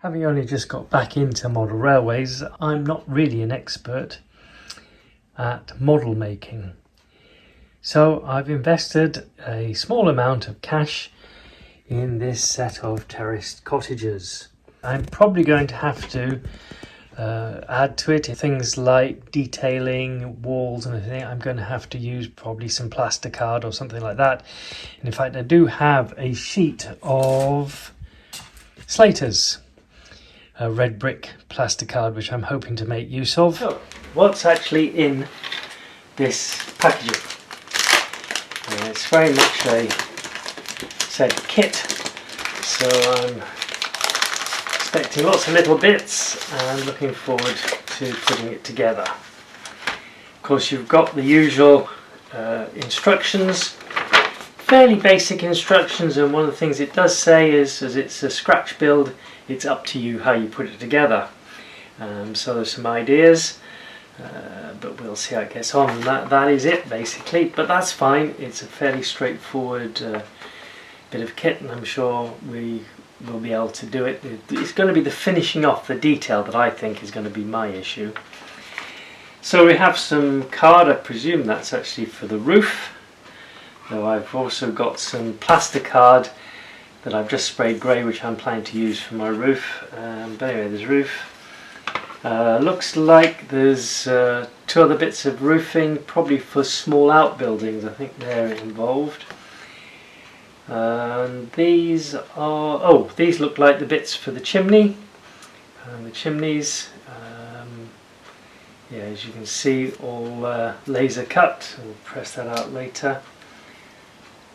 Having only just got back into model railways, I'm not really an expert at model making. So I've invested a small amount of cash in this set of terraced cottages. I'm probably going to have to add to it things like detailing, walls and everything. I'm going to have to use probably some plasticard or something like that. And in fact, I do have a sheet of Slaters. A red brick plasticard which I'm hoping to make use of. So, what's actually in this packaging? It's very much a said kit, so I'm expecting lots of little bits and looking forward to putting it together. Of course, you've got the usual instructions, fairly basic instructions, and one of the things it does say is, as it's a scratch build, it's up to you how you put it together. So there's some ideas, but we'll see how it gets on. That is it basically, but that's fine. It's a fairly straightforward bit of kit, and I'm sure we will be able to do it. It's going to be the finishing off, the detail, that I think is going to be my issue. So we have some card. I presume that's actually for the roof, though I've also got some plasticard that I've just sprayed grey, which I'm planning to use for my roof. But anyway, there's roof. Looks like there's two other bits of roofing, probably for small outbuildings. I think they're involved. And these are, these look like the bits for the chimney. And the chimneys, yeah, as you can see, all laser cut. We'll press that out later.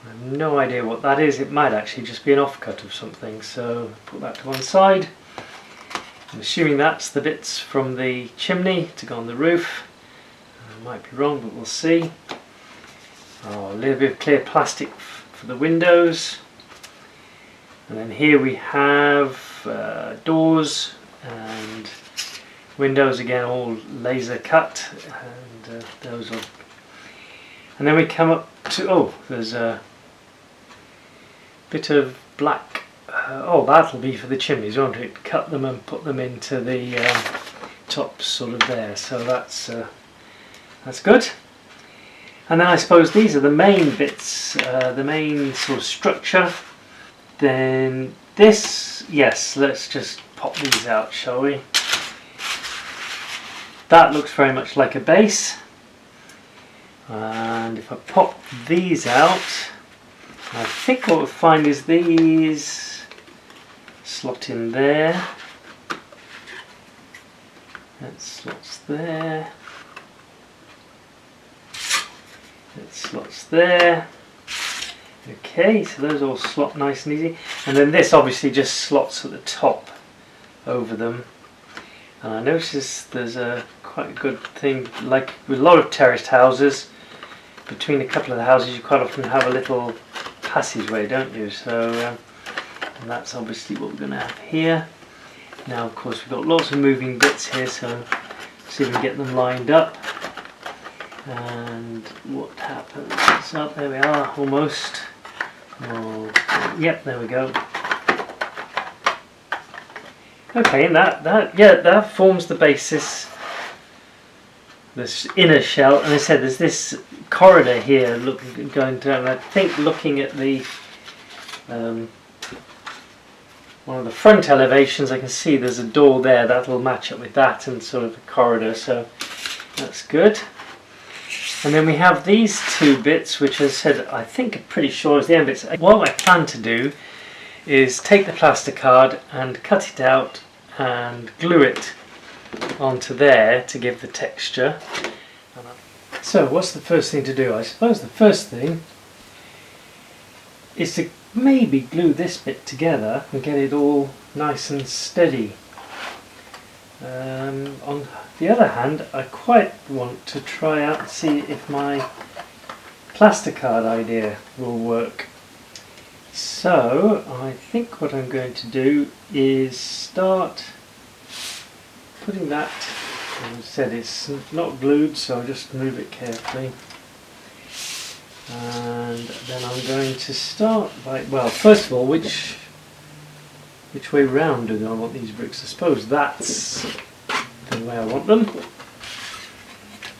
I have no idea what that is. It might actually just be an offcut of something, so put that to one side. I'm assuming that's the bits from the chimney to go on the roof. I might be wrong, but we'll see. A little bit of clear plastic for the windows. And then here we have doors and windows, again all laser cut, and those are. And then we come up to, there's a bit of black, that'll be for the chimneys, won't it? Cut them and put them into the tops sort of there, so that's good. And then I suppose these are the main bits, the main sort of structure. Then this, yes, let's just pop these out, shall we? That looks very much like a base. And if I pop these out, I think what we'll find is these slot in there. That slots there. That slots there. Okay, so those all slot nice and easy. And then this obviously just slots at the top over them. And I notice there's a quite a good thing, like with a lot of terraced houses, between a couple of the houses you quite often have a little passageway, don't you? So and that's obviously what we're going to have here. Now of course we've got lots of moving bits here, so see if we can get them lined up. And what happens? Oh, there we are, almost. Yep, there we go. Okay, and that forms the basis, this inner shell. And I said there's this corridor here going down. I think looking at the one of the front elevations, I can see there's a door there that'll match up with that and sort of a corridor, so that's good. And then we have these two bits, which I said I think I'm pretty sure is the end bits. What I plan to do is take the plasticard and cut it out and glue it onto there to give the texture. So what's the first thing to do? I suppose the first thing is to maybe glue this bit together and get it all nice and steady. On the other hand, I quite want to try out and see if my plasticard idea will work. So I think what I'm going to do is start putting that, as I said, it's not glued, so I'll just move it carefully. And then I'm going to start by, well, first of all, which way round do I want these bricks? I suppose that's the way I want them.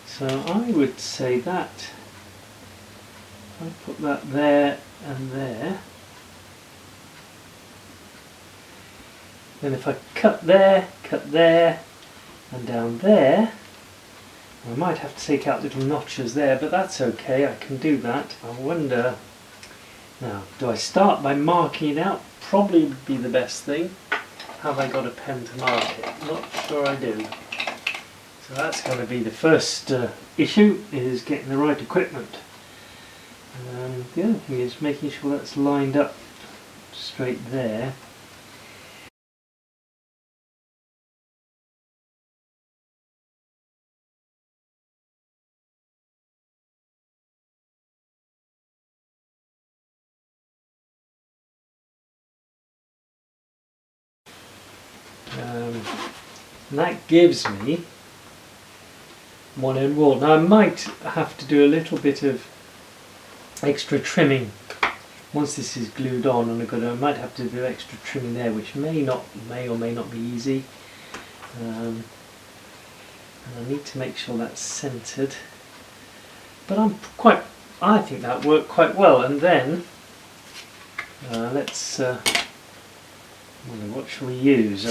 So I would say that I put that there and there. Then if I cut there, and down there, I might have to take out little notches there, but that's okay, I can do that. I wonder, now, do I start by marking it out? Probably would be the best thing. Have I got a pen to mark it? Not sure I do. So that's going to be the first issue, is getting the right equipment. The other thing is making sure that's lined up straight there. And that gives me one end wall. Now I might have to do a little bit of extra trimming once this is glued on, and I might have to do extra trimming there, which may or may not be easy. And I need to make sure that's centered. But I think that worked quite well. And then let's. What shall we use?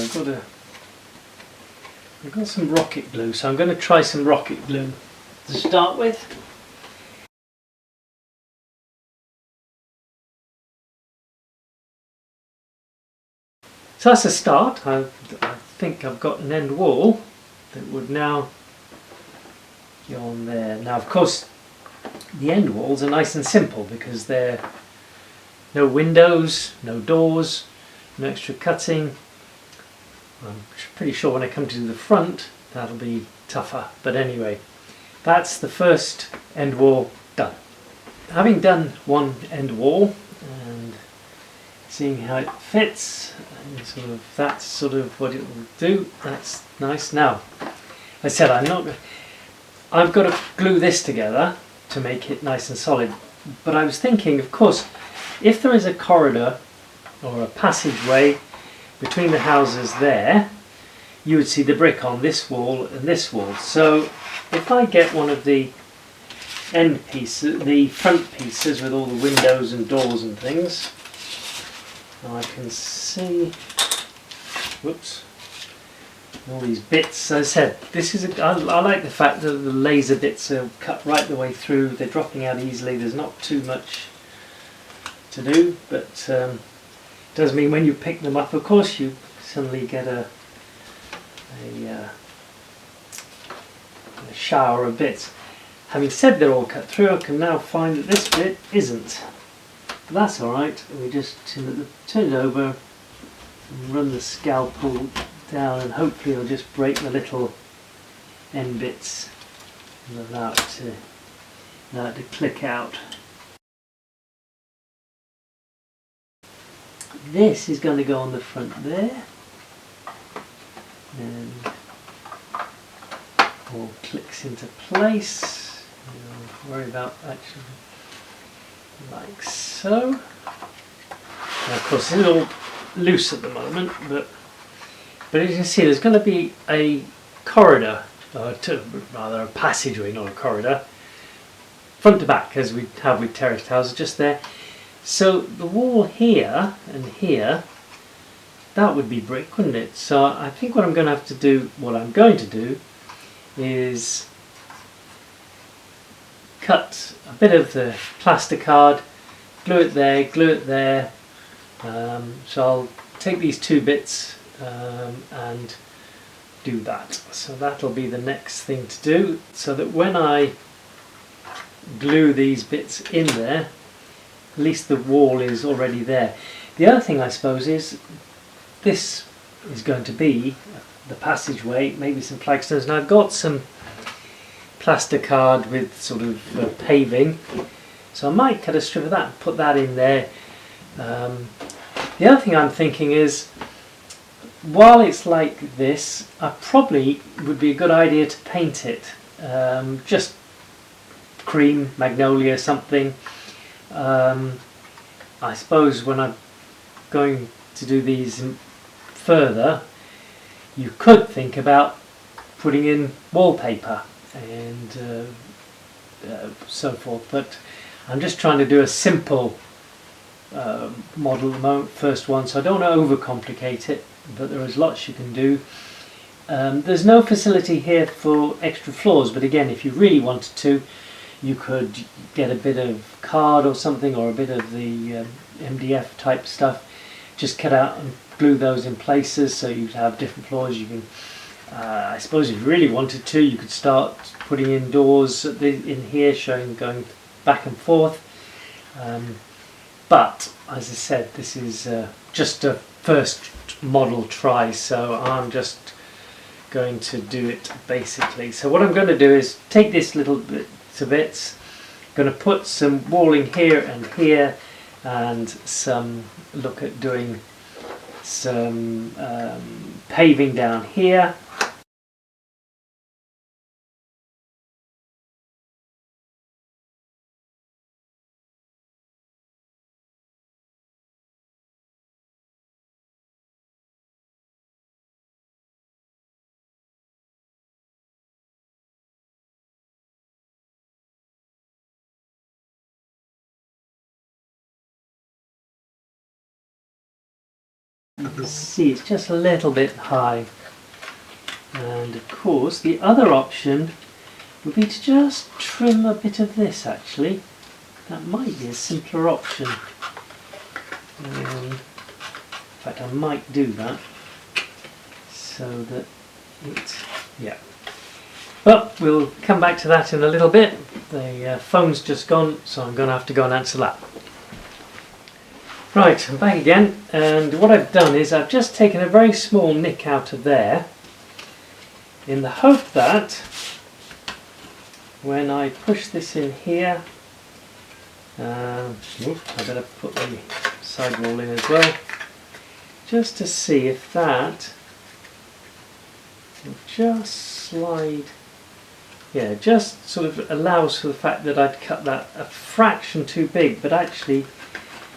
I've got some rocket glue, so I'm going to try some rocket glue to start with. So that's a start. I think I've got an end wall that would now go on there. Now, of course, the end walls are nice and simple because they're no windows, no doors, no extra cutting. I'm pretty sure when I come to the front that'll be tougher, but anyway, that's the first end wall done. Having done one end wall and seeing how it fits, and that's sort of what it will do, that's nice. Now, I said I've got to glue this together to make it nice and solid, but I was thinking, of course, if there is a corridor or a passageway between the houses there, you would see the brick on this wall and this wall. So if I get one of the end pieces, the front pieces with all the windows and doors and things, I can see, whoops, all these bits. As I said, this is I like the fact that the laser bits are cut right the way through. They're dropping out easily. There's not too much to do, but does mean when you pick them up, of course, you suddenly get a shower of bits. Having said they're all cut through, I can now find that this bit isn't. But that's alright. We just turn it over and run the scalpel down, and hopefully it'll just break the little end bits and allow it to click out. This is going to go on the front there, and all clicks into place. Don't worry about actually like so. Now, of course, it's all loose at the moment, but as you can see, there's going to be a corridor, rather a passageway, not a corridor, front to back, as we have with terraced houses, just there. So the wall here and here, that would be brick, wouldn't it? So I think what I'm going to do is cut a bit of the plasticard, glue it there. So I'll take these two bits and do that. So that'll be the next thing to do, so that when I glue these bits in there, at least the wall is already there. The other thing, I suppose, is this is going to be the passageway, maybe some flagstones. And I've got some plasticard with sort of paving, So I might cut a strip of that and put that in there. The other thing I'm thinking is, while it's like this, I probably would be a good idea to paint it. Just cream, magnolia, something. I suppose when I'm going to do these further, you could think about putting in wallpaper and so forth, but I'm just trying to do a simple model at the moment, first one, so I don't want to overcomplicate it, but there is lots you can do. There's no facility here for extra floors, but again, if you really wanted to, you could get a bit of card or something, or a bit of the MDF type stuff, just cut out and glue those in places so you'd have different floors. You can, I suppose if you really wanted to, you could start putting in doors in here, showing going back and forth. But as I said, this is just a first model try, so I'm just going to do it basically. So what I'm going to do is take this little bit to bits, going to put some walling here and here, and some look at doing some paving down here. You can see it's just a little bit high, and of course the other option would be to just trim a bit of this. Actually, that might be a simpler option. In fact, I might do that so that it, yeah. But we'll come back to that in a little bit. The phone's just gone, so I'm going to have to go and answer that. Right, I'm back again, and what I've done is I've just taken a very small nick out of there in the hope that when I push this in here, I better put the sidewall in as well, just to see if that will just slide. Yeah, just sort of allows for the fact that I'd cut that a fraction too big, but actually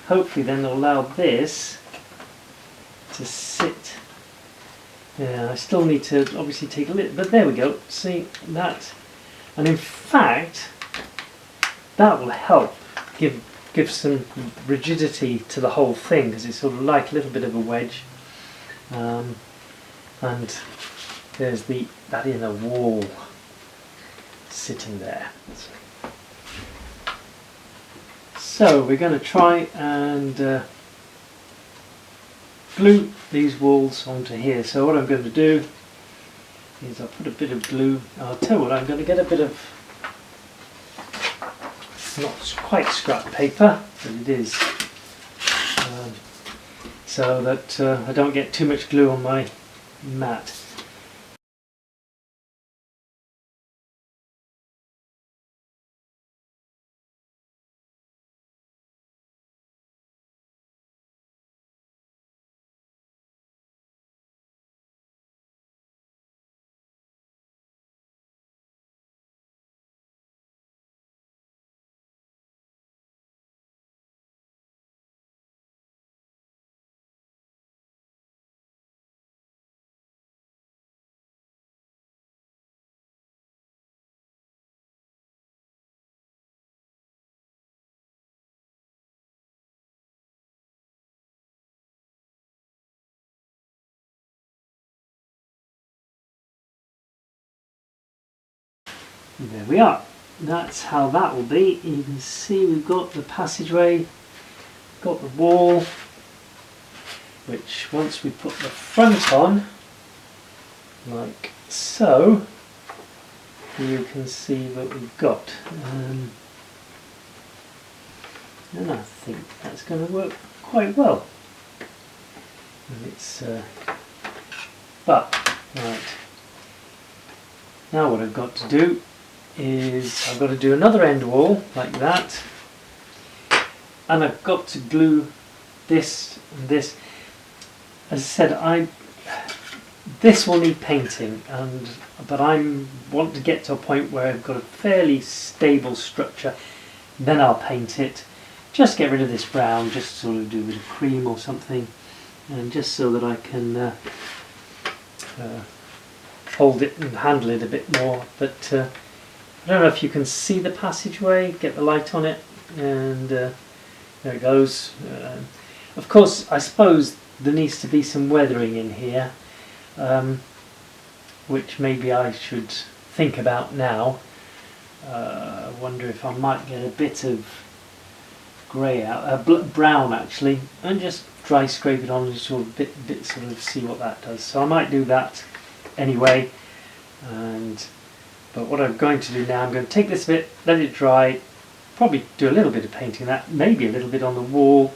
hopefully then it'll allow this to sit. Yeah, I still need to obviously take a little, but there we go, see that, and in fact that will help give some rigidity to the whole thing, because it's sort of like a little bit of a wedge, and there's that inner wall sitting there. So we're going to try and glue these walls onto here. So what I'm going to do is I'll put a bit of glue. I'll tell you what, I'm going to get a bit of, not quite scrap paper, but it is, so that I don't get too much glue on my mat. There we are. That's how that will be. You can see we've got the passageway, got the wall, which once we put the front on, like so, you can see what we've got. And I think that's going to work quite well. And it's, but, right, now what I've got to do is I've got to do another end wall like that, and I've got to glue this and this. As I said, this will need painting, but I want to get to a point where I've got a fairly stable structure. Then I'll paint it. Just get rid of this brown, just sort of do a bit of cream or something, and just so that I can hold it and handle it a bit more. But I don't know if you can see the passageway. Get the light on it, and there it goes. Of course, I suppose there needs to be some weathering in here, which maybe I should think about now. I wonder if I might get a bit of grey out, brown actually, and just dry scrape it on and sort of bit sort of see what that does. So I might do that anyway. But what I'm going to do now, I'm going to take this bit, let it dry, probably do a little bit of painting that, maybe a little bit on the wall,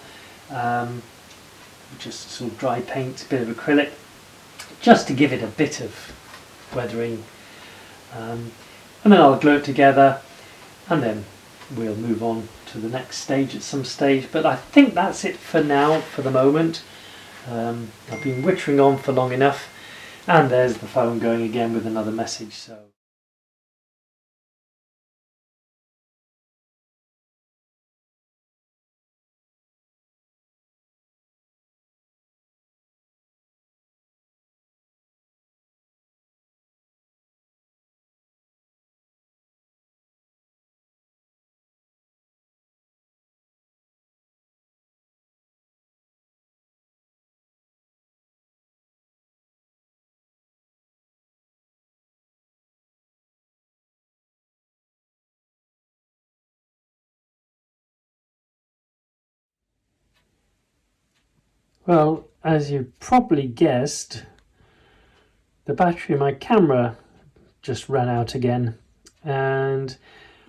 just sort of dry paint, a bit of acrylic, just to give it a bit of weathering. And then I'll glue it together, and then we'll move on to the next stage at some stage. But I think that's it for now, for the moment. I've been wittering on for long enough, and there's the phone going again with another message. So. Well, as you probably guessed, the battery in my camera just ran out again, and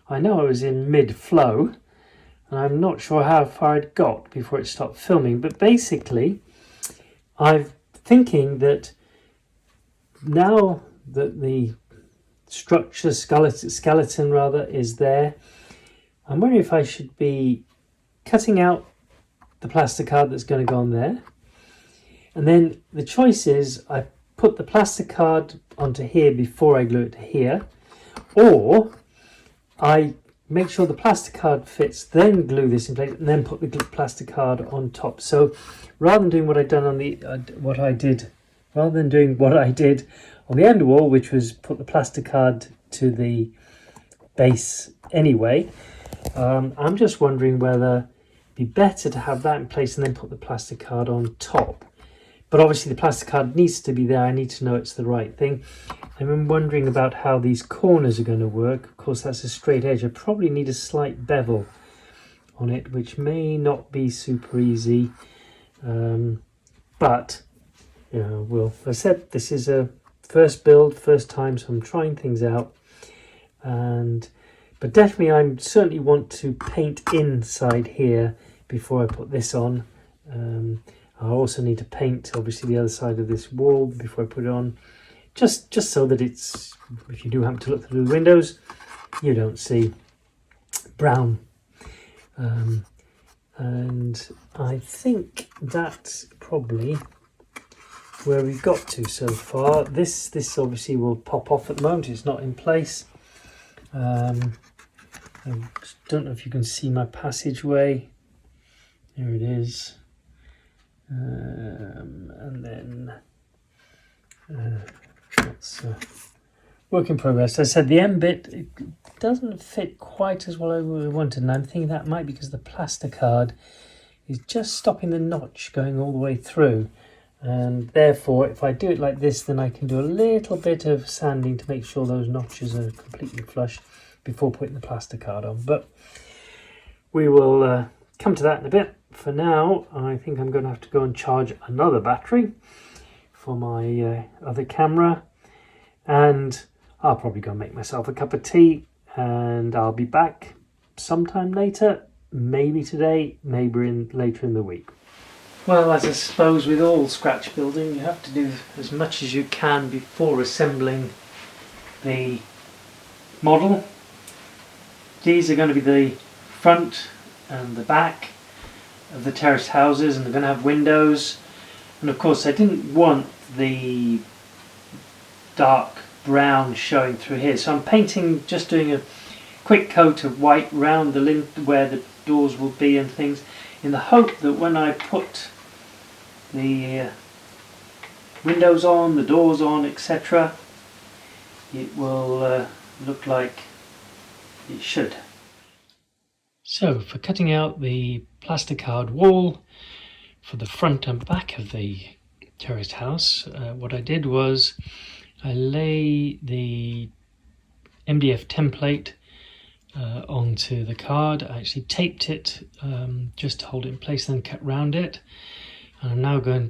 I know I was in mid-flow, and I'm not sure how far I'd got before it stopped filming, but basically I'm thinking that now that the structure, skeleton rather, is there, I'm wondering if I should be cutting out the plastic card that's going to go on there. And then the choice is I put the plastic card onto here before I glue it to here, or I make sure the plastic card fits, then glue this in place, and then put the plastic card on top. So rather than doing what I did on the end wall, which was put the plastic card to the base anyway, I'm just wondering whether it'd be better to have that in place and then put the plastic card on top. But obviously the plastic card needs to be there. I need to know it's the right thing. And I'm wondering about how these corners are going to work. Of course, that's a straight edge. I probably need a slight bevel on it, which may not be super easy. But, well, as I said, this is a first build, first time, so I'm trying things out. But definitely I certainly want to paint inside here before I put this on. I also need to paint obviously the other side of this wall before I put it on, just so that it's, if you do happen to look through the windows, you don't see brown. And I think that's probably where we've got to so far. This obviously will pop off at the moment, it's not in place. I don't know if you can see my passageway. There it is. And then that's work in progress. As I said, the end bit, it doesn't fit quite as well as I wanted, and I'm thinking that might be because the plastic card is just stopping the notch going all the way through, and therefore if I do it like this, then I can do a little bit of sanding to make sure those notches are completely flush before putting the plastic card on. But we will come to that in a bit. For now, I think I'm going to have to go and charge another battery for my other camera, and I'll probably go and make myself a cup of tea, and I'll be back sometime later, maybe today, maybe later in the week. Well, as I suppose with all scratch building, you have to do as much as you can before assembling the model. These are going to be the front and the back. of the terraced houses, and they're going to have windows. And of course I didn't want the dark brown showing through here, so I'm painting, just doing a quick coat of white round the lint where the doors will be and things, in the hope that when I put the windows on, the doors on, etc., it will look like it should. So for cutting out the plasticard wall for the front and back of the terraced house, what I did was I lay the MDF template onto the card. I actually taped it just to hold it in place, then cut round it. And I'm now going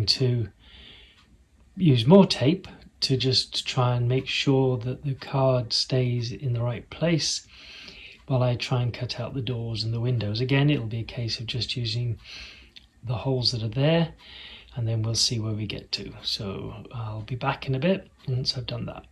to use more tape to just try and make sure that the card stays in the right place while I try and cut out the doors and the windows. Again, it'll be a case of just using the holes that are there, and then we'll see where we get to. So I'll be back in a bit once I've done that.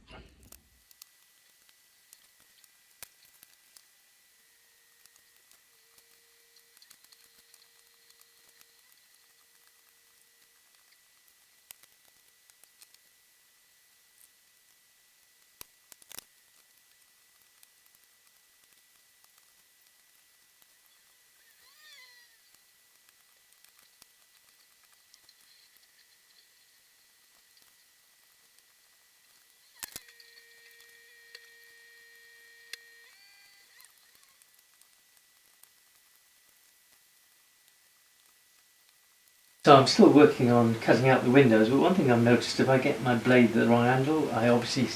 So I'm still working on cutting out the windows, but one thing I've noticed, if I get my blade at the wrong angle, I obviously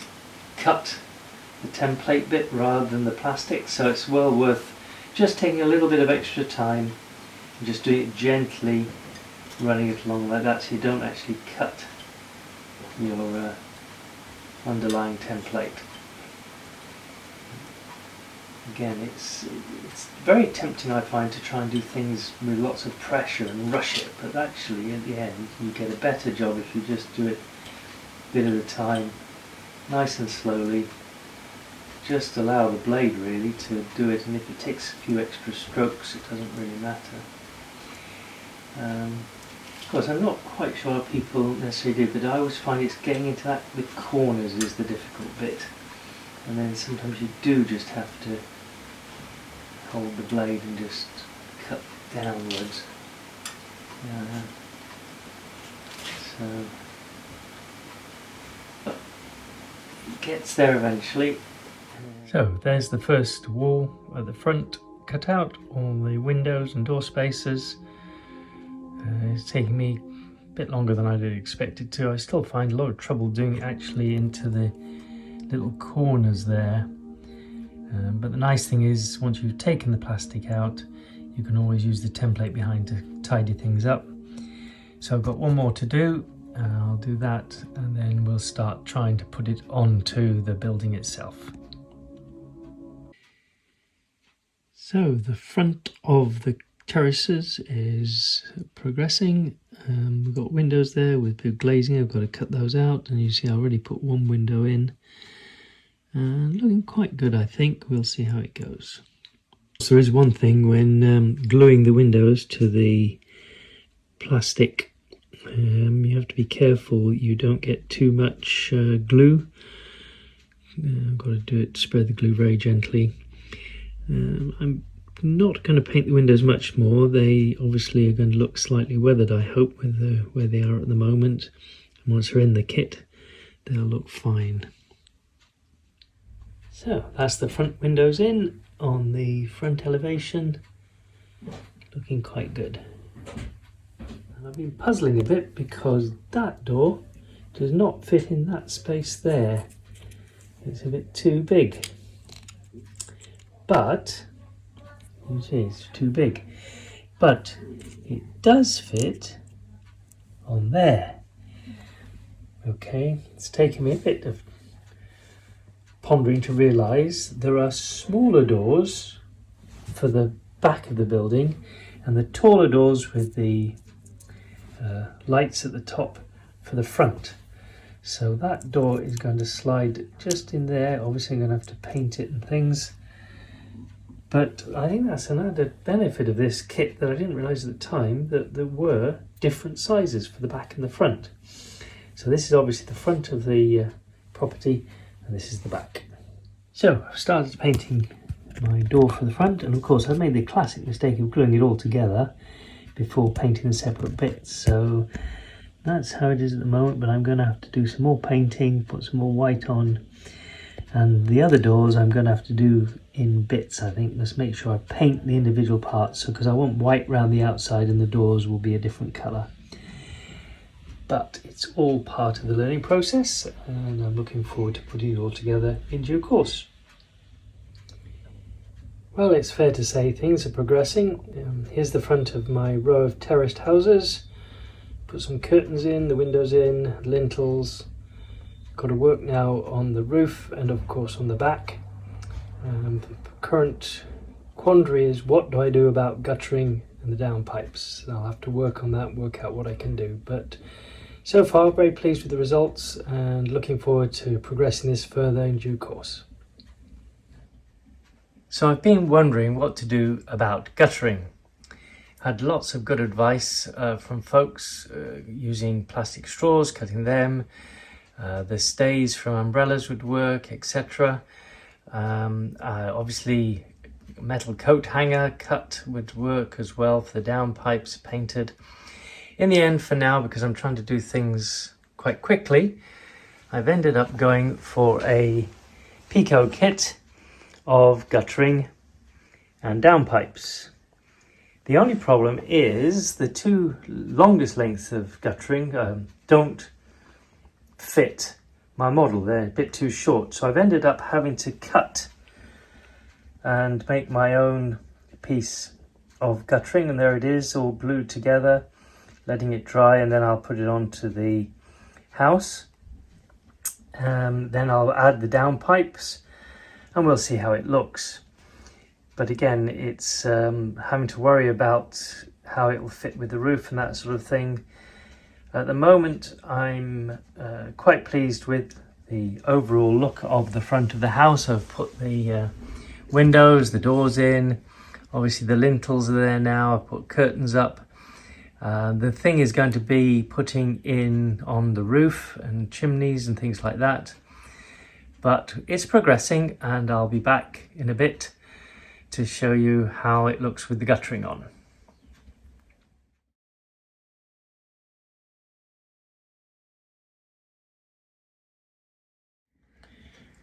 cut the template bit rather than the plastic, so it's well worth just taking a little bit of extra time and just doing it gently, running it along like that so you don't actually cut your underlying template. Again, it's very tempting, I find, to try and do things with lots of pressure and rush it, but actually at the end you get a better job if you just do it a bit at a time, nice and slowly. Just allow the blade really to do it, and if it takes a few extra strokes it doesn't really matter. Of course, I'm not quite sure how people necessarily do, but I always find it's getting into that, the corners is the difficult bit, and then sometimes you do just have to hold the blade and just cut downwards. But it gets there eventually. So there's the first wall at the front cut out, all the windows and door spaces. It's taking me a bit longer than I'd expected to. I still find a lot of trouble doing it actually into the little corners there. But the nice thing is, once you've taken the plastic out, you can always use the template behind to tidy things up. So I've got one more to do. I'll do that, and then we'll start trying to put it onto the building itself. So the front of the terraces is progressing. We've got windows there with big glazing. I've got to cut those out, and you see I already put one window in. Looking quite good, I think. We'll see how it goes. So there is one thing when gluing the windows to the plastic, you have to be careful you don't get too much glue. I've got to spread the glue very gently. I'm not going to paint the windows much more. They obviously are going to look slightly weathered, I hope, with where they are at the moment. And once they're in the kit, they'll look fine. So that's the front windows in on the front elevation, looking quite good. And I've been puzzling a bit because that door does not fit in that space there. It's a bit too big. But, you see, it's too big. But it does fit on there. Okay, it's taken me a bit of pondering to realise there are smaller doors for the back of the building and the taller doors with the lights at the top for the front. So that door is going to slide just in there. Obviously I'm going to have to paint it and things. But I think that's an added benefit of this kit that I didn't realise at the time, that there were different sizes for the back and the front. So this is obviously the front of the property, and this is the back. So I've started painting my door for the front, and of course I made the classic mistake of gluing it all together before painting the separate bits. So that's how it is at the moment, but I'm going to have to do some more painting, put some more white on, and the other doors I'm going to have to do in bits, I think. Let's make sure I paint the individual parts, so because I want white around the outside and the doors will be a different colour. But it's all part of the learning process, and I'm looking forward to putting it all together in due course. Well, it's fair to say things are progressing. Here's the front of my row of terraced houses. Put some curtains in, the windows in, lintels. Got to work now on the roof and of course on the back. The current quandary is, what do I do about guttering and the downpipes? I'll have to work on that, work out what I can do. But so far, very pleased with the results and looking forward to progressing this further in due course. So I've been wondering what to do about guttering. Had lots of good advice from folks using plastic straws, cutting them. The stays from umbrellas would work, etc. Obviously, metal coat hanger cut would work as well for the downpipes painted. In the end, for now, because I'm trying to do things quite quickly, I've ended up going for a Pico kit of guttering and downpipes. The only problem is the two longest lengths of guttering don't fit my model. They're a bit too short, so I've ended up having to cut and make my own piece of guttering, and there it is, all glued together, letting it dry, and then I'll put it onto the house. Then I'll add the downpipes and we'll see how it looks. But again, it's having to worry about how it will fit with the roof and that sort of thing. At the moment, I'm quite pleased with the overall look of the front of the house. I've put the windows, the doors in. Obviously the lintels are there now. I've put curtains up. The thing is going to be putting in on the roof and chimneys and things like that. But it's progressing, and I'll be back in a bit to show you how it looks with the guttering on.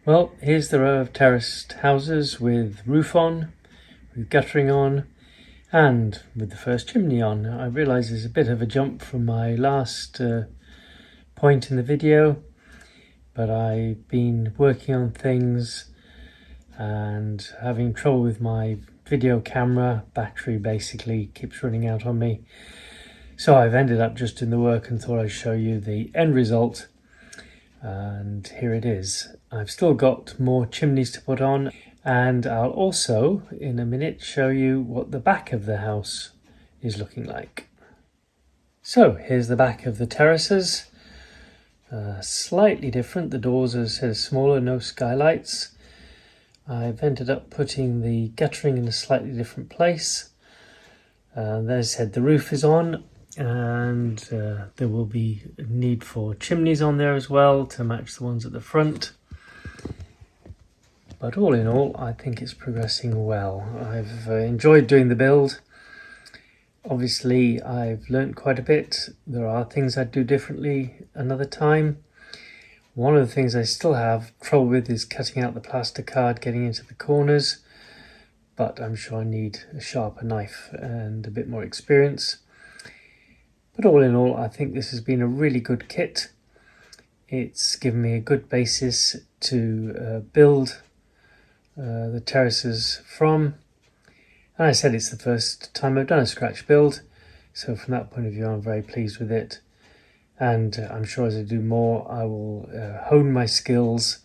Well, here's the row of terraced houses with roof on, with guttering on, and with the first chimney on. I realise there's a bit of a jump from my last point in the video, but I've been working on things and having trouble with my video camera. Battery basically keeps running out on me. So I've ended up just doing the work and thought I'd show you the end result. And here it is. I've still got more chimneys to put on, and I'll also in a minute show you what the back of the house is looking like. So here's the back of the terraces. Slightly different. The doors are smaller, no skylights. I've ended up putting the guttering in a slightly different place. As I said, the roof is on, and there will be a need for chimneys on there as well to match the ones at the front. But all in all, I think it's progressing well. I've enjoyed doing the build. Obviously, I've learnt quite a bit. There are things I'd do differently another time. One of the things I still have trouble with is cutting out the plaster card, getting into the corners. But I'm sure I need a sharper knife and a bit more experience. But all in all, I think this has been a really good kit. It's given me a good basis to build the terraces from. And I said it's the first time I've done a scratch build, so from that point of view I'm very pleased with it. And I'm sure as I do more I will hone my skills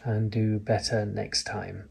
and do better next time.